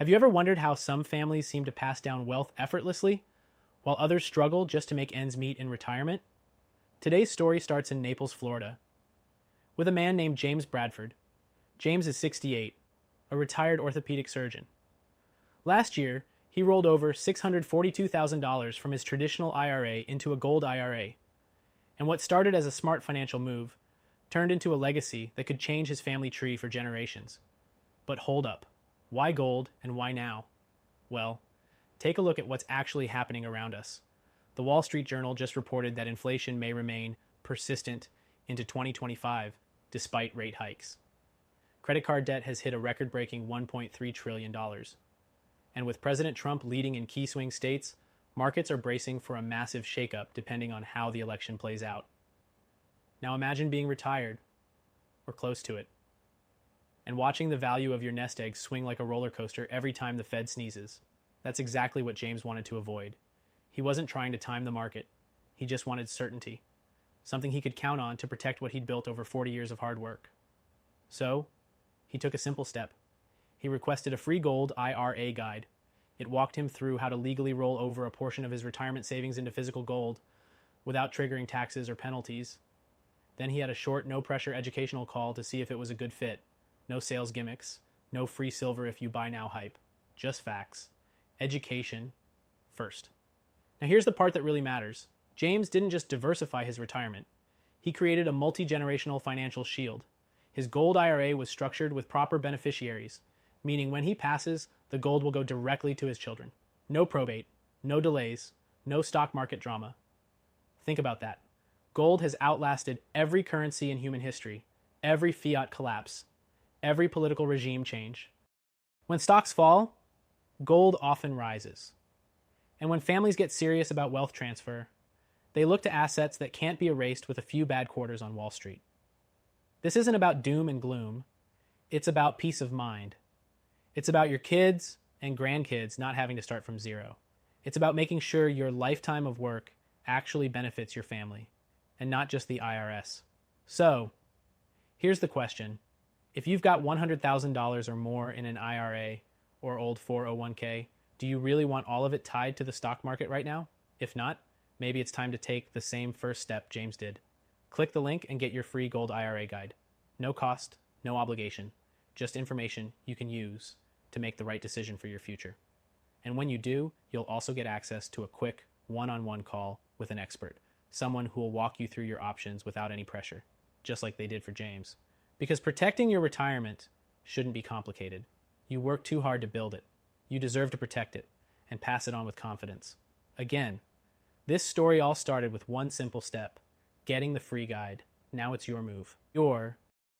Have you ever wondered how some families seem to pass down wealth effortlessly, while others struggle just to make ends meet in retirement? Today's story starts in Naples, Florida, with a man named James Bradford. James is 68, a retired orthopedic surgeon. Last year, he rolled over $642,000 from his traditional IRA into a gold IRA, and what started as a smart financial move turned into a legacy that could change his family tree for generations. But hold up. Why gold and why now? Well, take a look at what's actually happening around us. The Wall Street Journal just reported that inflation may remain persistent into 2025 despite rate hikes. Credit card debt has hit a record-breaking $1.3 trillion. And with President Trump leading in key swing states, markets are bracing for a massive shakeup depending on how the election plays out. Now imagine being retired, or close to it, and watching the value of your nest egg swing like a roller coaster every time the Fed sneezes. That's exactly what James wanted to avoid. He wasn't trying to time the market. He just wanted certainty, something he could count on to protect what he'd built over 40 years of hard work. So, he took a simple step. He requested a free gold IRA guide. It walked him through how to legally roll over a portion of his retirement savings into physical gold without triggering taxes or penalties. Then he had a short, no-pressure educational call to see if it was a good fit. No sales gimmicks, no free silver if you buy now hype. Just facts. Education first. Now here's the part that really matters. James didn't just diversify his retirement. He created a multi-generational financial shield. His gold IRA was structured with proper beneficiaries, meaning when he passes, the gold will go directly to his children. No probate, no delays, no stock market drama. Think about that. Gold has outlasted every currency in human history, every fiat collapse, every political regime change. When stocks fall, gold often rises. And when families get serious about wealth transfer, they look to assets that can't be erased with a few bad quarters on Wall Street. This isn't about doom and gloom. It's about peace of mind. It's about your kids and grandkids not having to start from zero. It's about making sure your lifetime of work actually benefits your family, and not just the IRS. So, here's the question. If you've got $100,000 or more in an IRA or old 401k, do you really want all of it tied to the stock market right now? If not, maybe it's time to take the same first step James did. Click the link and get your free gold IRA guide. No cost, no obligation, just information you can use to make the right decision for your future. And when you do, you'll also get access to a quick one-on-one call with an expert, someone who will walk you through your options without any pressure, just like they did for James. Because protecting your retirement shouldn't be complicated. You work too hard to build it. You deserve to protect it and pass it on with confidence. Again, this story all started with one simple step, getting the free guide. Now it's your move. Your